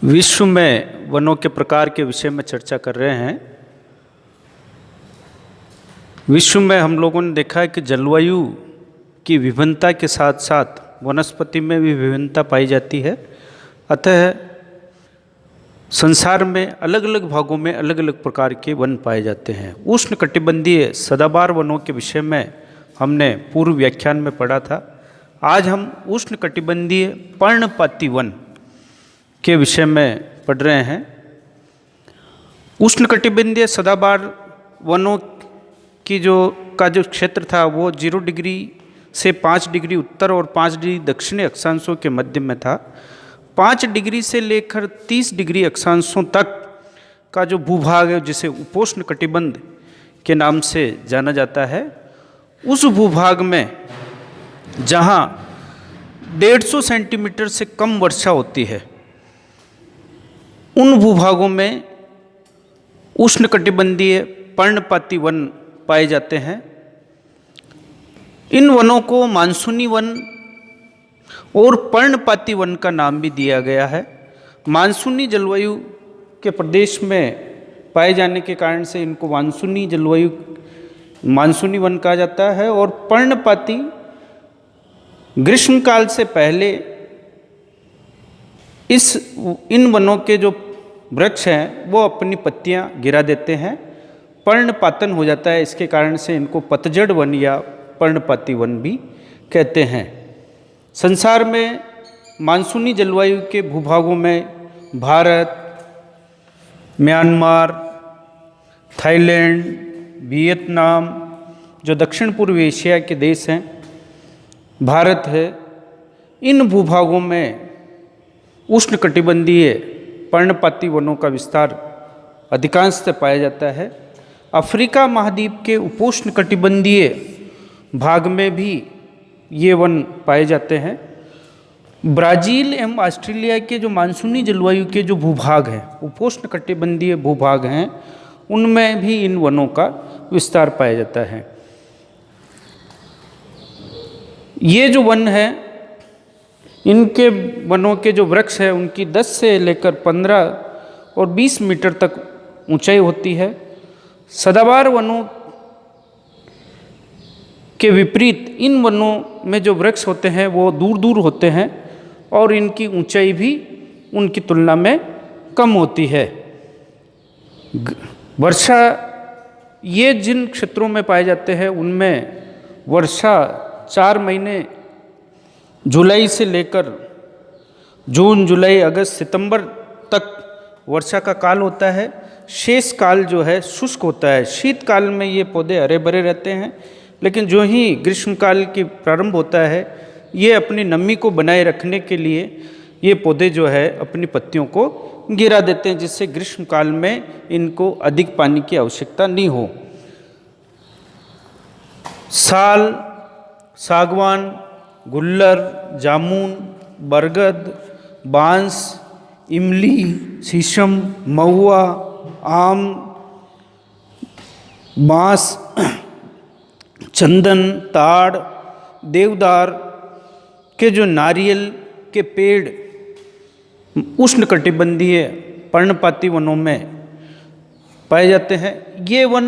विश्व में वनों के प्रकार के विषय में चर्चा कर रहे हैं। विश्व में हम लोगों ने देखा है कि जलवायु की विभिन्नता के साथ साथ वनस्पति में भी विभिन्नता पाई जाती है। अतः संसार में अलग अलग भागों में अलग अलग प्रकार के वन पाए जाते हैं। उष्णकटिबंधीय सदाबहार वनों के विषय में हमने पूर्व व्याख्यान में पढ़ा था। आज हम उष्णकटिबंधीय पर्णपाती वन के विषय में पढ़ रहे हैं। उष्णकटिबंधीय सदाबहार वनों की जो क्षेत्र था वो 0 डिग्री से 5 डिग्री उत्तर और 5 डिग्री दक्षिणी अक्षांशों के मध्य में था। 5 डिग्री से लेकर 30 डिग्री अक्षांशों तक का जो भूभाग है जिसे उपोष्ण कटिबंध के नाम से जाना जाता है, उस भूभाग में जहाँ 150 सेंटीमीटर से कम वर्षा होती है, उन भूभागों में उष्णकटिबंधीय पर्णपाती वन पाए जाते हैं। इन वनों को मानसूनी वन और पर्णपाती वन का नाम भी दिया गया है। मानसूनी जलवायु के प्रदेश में पाए जाने के कारण से इनको मानसूनी वन कहा जाता है। और पर्णपाती ग्रीष्मकाल से पहले इन वनों के जो वृक्ष हैं वो अपनी पत्तियां गिरा देते हैं, पर्णपातन हो जाता है। इसके कारण से इनको पतझड़ वन या पर्णपाती वन भी कहते हैं। संसार में मानसूनी जलवायु के भूभागों में भारत, म्यांमार, थाईलैंड, वियतनाम, जो दक्षिण पूर्व एशिया के देश हैं, भारत है, इन भूभागों में उष्णकटिबंधीय पर्णपाती वनों का विस्तार अधिकांशतः पाया जाता है। अफ्रीका महाद्वीप के उपोष्णकटिबंधीय भाग में भी ये वन पाए जाते हैं। ब्राज़ील एवं ऑस्ट्रेलिया के जो मानसूनी जलवायु के जो भूभाग हैं, उपोष्णकटिबंधीय भूभाग हैं, उनमें भी इन वनों का विस्तार पाया जाता है। ये जो वन है, इनके वनों के जो वृक्ष है उनकी 10 से लेकर 15 और 20 मीटर तक ऊंचाई होती है। सदाबहार वनों के विपरीत इन वनों में जो वृक्ष होते हैं वो दूर दूर होते हैं और इनकी ऊंचाई भी उनकी तुलना में कम होती है। वर्षा, ये जिन क्षेत्रों में पाए जाते हैं उनमें वर्षा 4 महीने जुलाई से लेकर जून, जुलाई, अगस्त, सितंबर तक वर्षा का काल होता है। शेष काल जो है शुष्क होता है। शीतकाल में ये पौधे हरे भरे रहते हैं, लेकिन जो ही ग्रीष्मकाल की प्रारंभ होता है, ये अपनी नमी को बनाए रखने के लिए ये पौधे जो है अपनी पत्तियों को गिरा देते हैं, जिससे ग्रीष्मकाल में इनको अधिक पानी की आवश्यकता नहीं हो। साल, सागवान, गुल्लर, जामुन, बरगद, बांस, इमली, शीशम, महुआ, आम, बांस, चंदन, ताड़, देवदार के जो नारियल के पेड़ उष्णकटिबंधीय पर्णपाती वनों में पाए जाते हैं। ये वन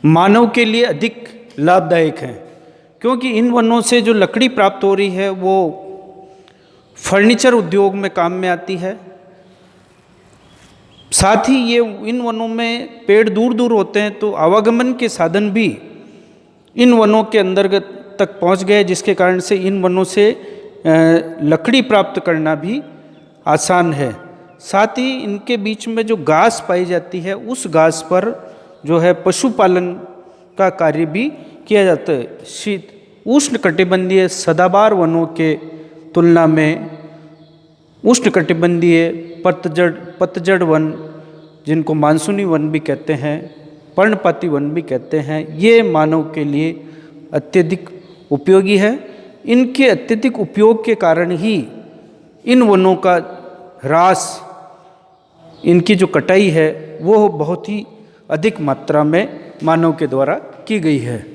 मानव के लिए अधिक लाभदायक हैं, क्योंकि इन वनों से जो लकड़ी प्राप्त हो रही है वो फर्नीचर उद्योग में काम में आती है। साथ ही ये इन वनों में पेड़ दूर दूर होते हैं, तो आवागमन के साधन भी इन वनों के अंतर्गत तक पहुंच गए, जिसके कारण से इन वनों से लकड़ी प्राप्त करना भी आसान है। साथ ही इनके बीच में जो घास पाई जाती है, उस घास पर जो है पशुपालन का कार्य भी किया जाता है। उष्णकटिबंधीय सदाबहार वनों के तुलना में उष्णकटिबंधीय पतझड़ वन, जिनको मानसूनी वन भी कहते हैं, पर्णपाती वन भी कहते हैं, ये मानव के लिए अत्यधिक उपयोगी है। इनके अत्यधिक उपयोग के कारण ही इन वनों का ह्रास, इनकी जो कटाई है वो बहुत ही अधिक मात्रा में मानव के द्वारा की गई है।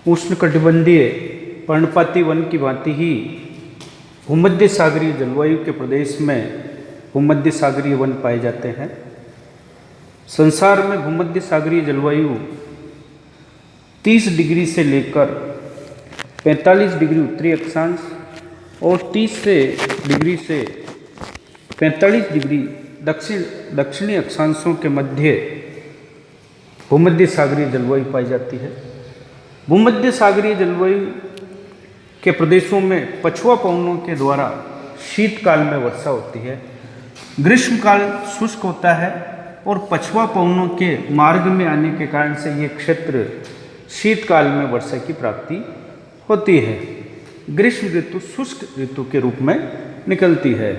उष्णकटिबंधीय पर्णपाती वन की भांति ही भूमध्य सागरीय जलवायु के प्रदेश में भूमध्य सागरीय वन पाए जाते हैं। संसार में भूमध्य सागरीय जलवायु 30 डिग्री से लेकर 45 डिग्री उत्तरी अक्षांश और 30 डिग्री से 45 डिग्री दक्षिणी अक्षांशों के मध्य भूमध्य सागरीय जलवायु पाई जाती है। भूमध्य सागरीय जलवायु के प्रदेशों में पछुआ पवनों के द्वारा शीतकाल में वर्षा होती है, ग्रीष्मकाल शुष्क होता है और पछुआ पवनों के मार्ग में आने के कारण से ये क्षेत्र शीतकाल में वर्षा की प्राप्ति होती है। ग्रीष्म ऋतु शुष्क ऋतु के रूप में निकलती है।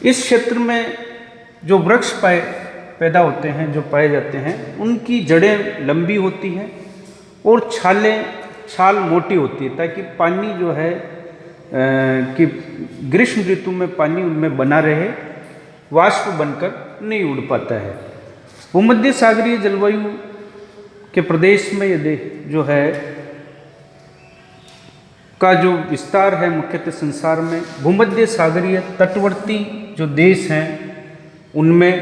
इस क्षेत्र में जो वृक्ष पैदा होते हैं, जो पाए जाते हैं, उनकी जड़ें लंबी होती हैं और छाल मोटी होती है, ताकि पानी जो है कि ग्रीष्म ऋतु में पानी उनमें बना रहे, वाष्प बनकर नहीं उड़ पाता है। भूमध्य सागरीय जलवायु के प्रदेश में ये जो है का जो विस्तार है मुख्यतः संसार में भूमध्य सागरीय तटवर्ती जो देश हैं उनमें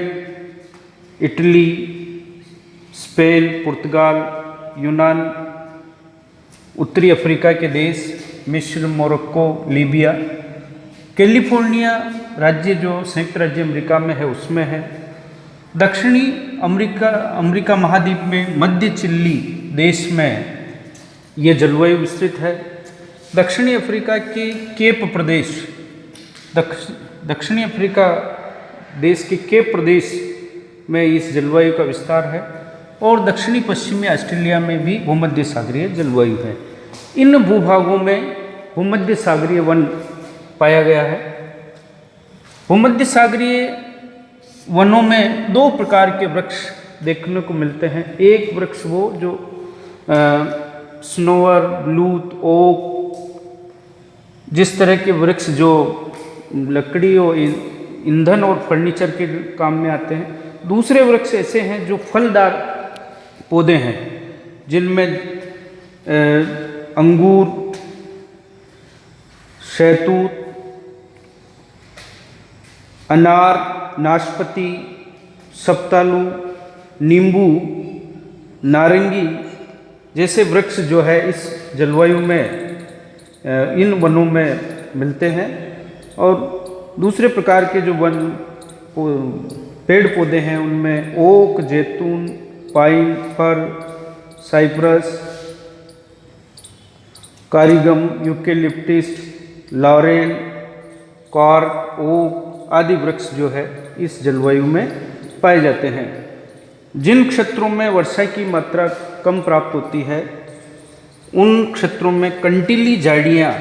इटली, स्पेन, पुर्तगाल, यूनान, उत्तरी अफ्रीका के देश मिस्र, मोरक्को, लीबिया, कैलिफोर्निया राज्य जो संयुक्त राज्य अमेरिका में है उसमें है, दक्षिणी अमेरिका महाद्वीप में मध्य चिली देश में ये जलवायु विस्तृत है। दक्षिणी अफ्रीका के केप प्रदेश दक्षिणी अफ्रीका देश के केप प्रदेश में इस जलवायु का विस्तार है और दक्षिणी पश्चिमी ऑस्ट्रेलिया में भी भूमध्य सागरीय जलवायु है। इन भूभागों में भूमध्य सागरीय वन पाया गया है। भूमध्य सागरीय वनों में 2 प्रकार के वृक्ष देखने को मिलते हैं। एक वृक्ष वो जो स्नोवर, ब्लूथ, ओक, जिस तरह के वृक्ष जो लकड़ी और ईंधन और फर्नीचर के काम में आते हैं। दूसरे वृक्ष ऐसे हैं जो फलदार पौधे हैं, जिनमें अंगूर, शहतूत, अनार, नाशपाती, सप्तालू, नींबू, नारंगी जैसे वृक्ष जो है इस जलवायु में इन वनों में मिलते हैं। और दूसरे प्रकार के जो वन पेड़ पौधे हैं उनमें ओक, जैतून, पाइन, फर, साइप्रस, कारीगम, यूकेलिप्टिस, लॉरेल, कॉर्क, ओक आदि वृक्ष जो है इस जलवायु में पाए जाते हैं। जिन क्षेत्रों में वर्षा की मात्रा कम प्राप्त होती है उन क्षेत्रों में कंटीली झाड़ियाँ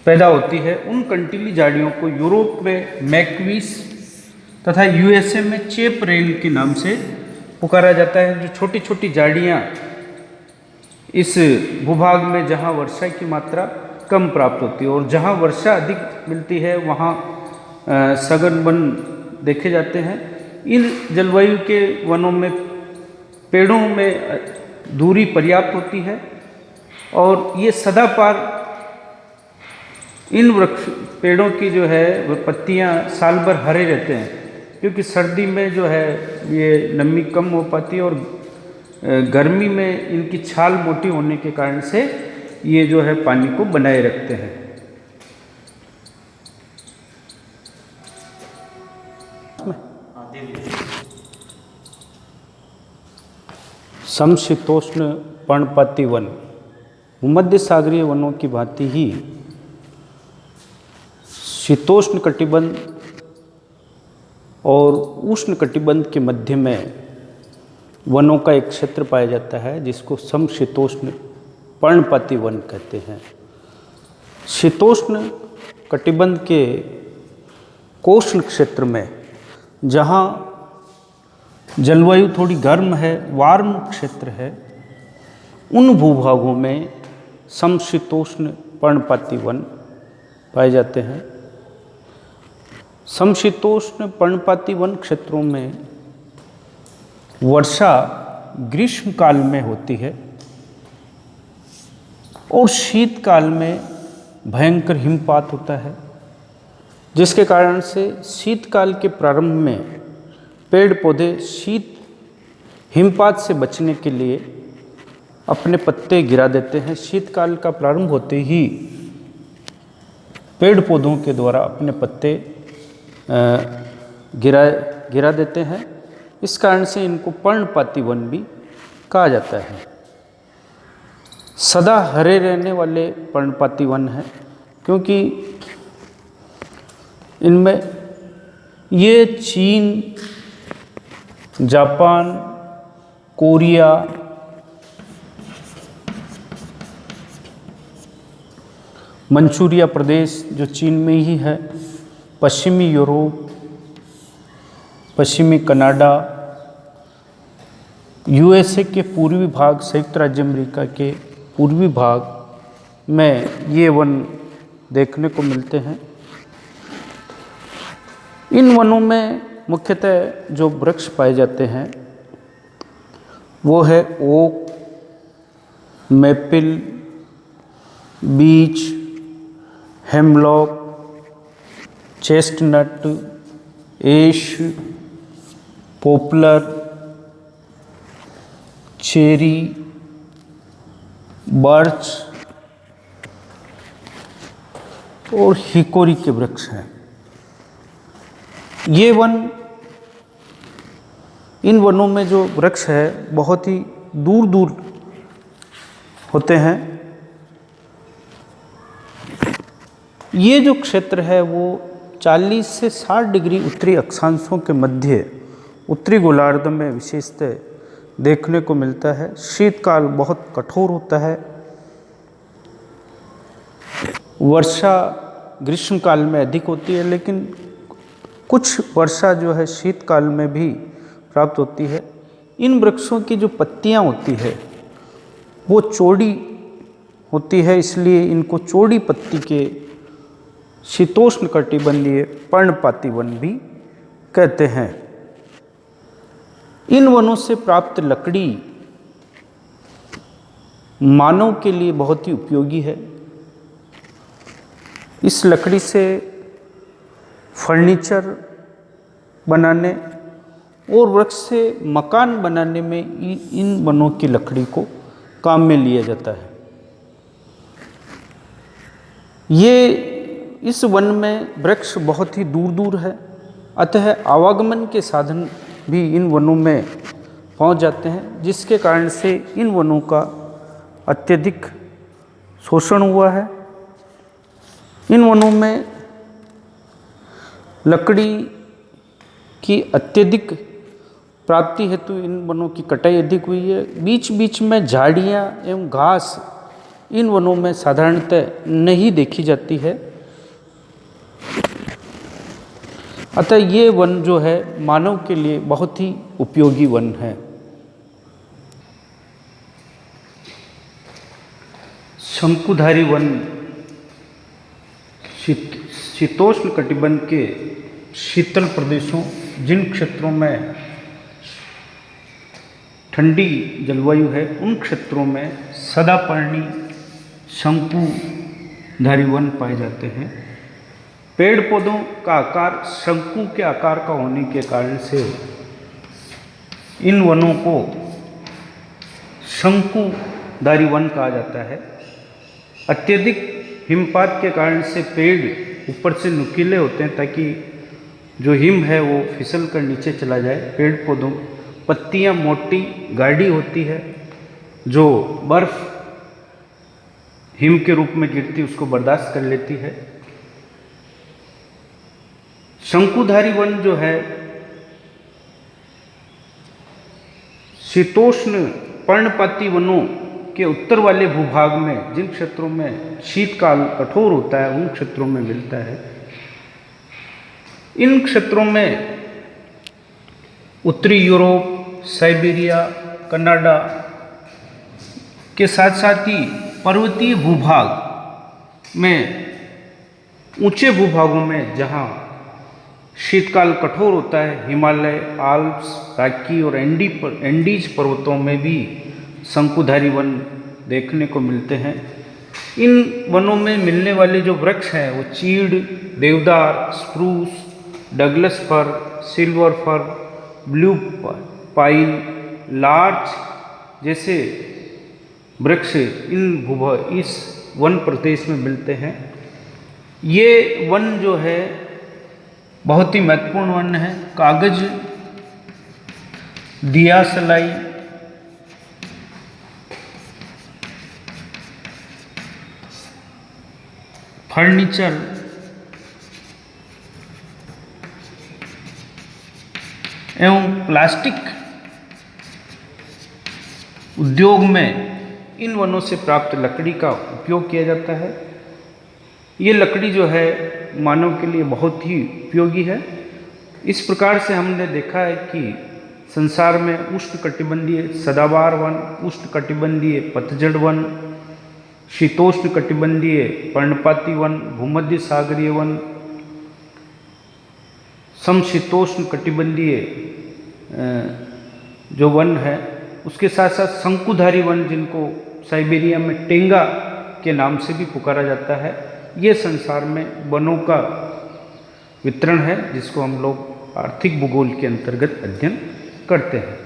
पैदा होती है। उन कंटीली झाड़ियों को यूरोप में मैक्विस तथा यूएसए में चेप रेल के नाम से पुकारा जाता है। जो छोटी छोटी झाड़ियाँ इस भूभाग में जहाँ वर्षा की मात्रा कम प्राप्त होती है और जहाँ वर्षा अधिक मिलती है वहाँ सघन वन देखे जाते हैं। इन जलवायु के वनों में पेड़ों में दूरी पर्याप्त होती है और ये सदापार इन वृक्ष पेड़ों की जो है वह पत्तियाँ साल भर हरे रहते हैं, क्योंकि सर्दी में जो है ये नमी कम हो पाती है और गर्मी में इनकी छाल मोटी होने के कारण से ये जो है पानी को बनाए रखते हैं। समशीतोष्ण पर्णपाती वन भूमध्य सागरीय वनों की भांति ही शीतोष्ण कटिबंध और उष्ण कटिबंध के मध्य में वनों का एक क्षेत्र पाया जाता है जिसको समशीतोष्ण पर्णपाती वन कहते हैं। शीतोष्ण कटिबंध के कोष्ण क्षेत्र में जहाँ जलवायु थोड़ी गर्म है, वार्म क्षेत्र है, उन भूभागों में समशीतोष्ण पर्णपाती वन पाए जाते हैं। समशीतोष्ण पर्णपाती वन क्षेत्रों में वर्षा ग्रीष्म काल में होती है और शीतकाल में भयंकर हिमपात होता है, जिसके कारण से शीतकाल के प्रारंभ में पेड़ पौधे हिमपात से बचने के लिए अपने पत्ते गिरा देते हैं। शीतकाल का प्रारंभ होते ही पेड़ पौधों के द्वारा अपने पत्ते गिरा देते हैं। इस कारण से इनको पर्णपाती वन भी कहा जाता है। सदा हरे रहने वाले पर्णपाती वन हैं, क्योंकि इनमें ये चीन, जापान, कोरिया, मंचूरिया प्रदेश जो चीन में ही है, पश्चिमी यूरोप, पश्चिमी कनाडा, यूएसए के पूर्वी भाग, संयुक्त राज्य अमेरिका के पूर्वी भाग में ये वन देखने को मिलते हैं। इन वनों में मुख्यतः जो वृक्ष पाए जाते हैं वो है ओक, मैपिल, बीच, हेमलॉक, चेस्टनट, एश, पोपलर, चेरी, बर्च और हिकोरी के वृक्ष हैं। ये वन, इन वनों में जो वृक्ष है बहुत ही दूर दूर होते हैं। ये जो क्षेत्र है वो 40 से 60 डिग्री उत्तरी अक्षांशों के मध्य उत्तरी गोलार्ध में विशेषतः देखने को मिलता है। शीतकाल बहुत कठोर होता है। वर्षा ग्रीष्मकाल में अधिक होती है, लेकिन कुछ वर्षा जो है शीतकाल में भी प्राप्त होती है। इन वृक्षों की जो पत्तियां होती है वो चौड़ी होती है, इसलिए इनको चौड़ी पत्ती के शीतोष्ण कटिबंधीय पर्णपाती वन भी कहते हैं। इन वनों से प्राप्त लकड़ी मानव के लिए बहुत ही उपयोगी है। इस लकड़ी से फर्नीचर बनाने और वृक्ष से मकान बनाने में इन वनों की लकड़ी को काम में लिया जाता है। इस वन में वृक्ष बहुत ही दूर दूर है, अतः आवागमन के साधन भी इन वनों में पहुंच जाते हैं, जिसके कारण से इन वनों का अत्यधिक शोषण हुआ है। इन वनों में लकड़ी की अत्यधिक प्राप्ति हेतु इन वनों की कटाई अधिक हुई है। बीच बीच में झाड़ियाँ एवं घास इन वनों में साधारणतः नहीं देखी जाती है, अतः ये वन जो है मानव के लिए बहुत ही उपयोगी वन है। शंकुधारी वन शीतोष्ण कटिबंध के शीतल प्रदेशों, जिन क्षेत्रों में ठंडी जलवायु है उन क्षेत्रों में सदापर्णी शंकुधारी वन पाए जाते हैं। पेड़ पौधों का आकार शंकु के आकार का होने के कारण से इन वनों को शंकुधारी वन कहा जाता है। अत्यधिक हिमपात के कारण से पेड़ ऊपर से नुकीले होते हैं ताकि जो हिम है वो फिसल कर नीचे चला जाए। पेड़ पौधों पत्तियां मोटी गाढ़ी होती है, जो बर्फ हिम के रूप में गिरती उसको बर्दाश्त कर लेती है। शंकुधारी वन जो है शीतोष्ण पर्णपाती वनों के उत्तर वाले भूभाग में, जिन क्षेत्रों में शीतकाल कठोर होता है उन क्षेत्रों में मिलता है। इन क्षेत्रों में उत्तरी यूरोप, साइबेरिया, कनाडा के साथ साथ ही पर्वतीय भूभाग में, ऊंचे भूभागों में जहां शीतकाल कठोर होता है, हिमालय, आल्प्स, राकी और एंडीज पर्वतों में भी शंकुधारी वन देखने को मिलते हैं। इन वनों में मिलने वाले जो वृक्ष हैं वो चीड़, देवदार, spruce, Douglas fir, silver fir, blue pine, larch जैसे वृक्ष इस वन प्रदेश में मिलते हैं। ये वन जो है बहुत ही महत्वपूर्ण वन है। कागज, दिया सलाई, फर्नीचर, एवं प्लास्टिक उद्योग में इन वनों से प्राप्त लकड़ी का उपयोग किया जाता है। ये लकड़ी जो है मानव के लिए बहुत ही उपयोगी है। इस प्रकार से हमने देखा है कि संसार में उष्णकटिबंधीय सदाबहार वन, उष्णकटिबंधीय पतझड़ वन, शीतोष्ण कटिबंधीय पर्णपाती वन, भूमध्य सागरीय वन, समशीतोष्ण कटिबंधीय जो वन है, उसके साथ साथ शंकुधारी वन जिनको साइबेरिया में टेंगा के नाम से भी पुकारा जाता है। ये संसार में वनों का वितरण है जिसको हम लोग आर्थिक भूगोल के अंतर्गत अध्ययन करते हैं।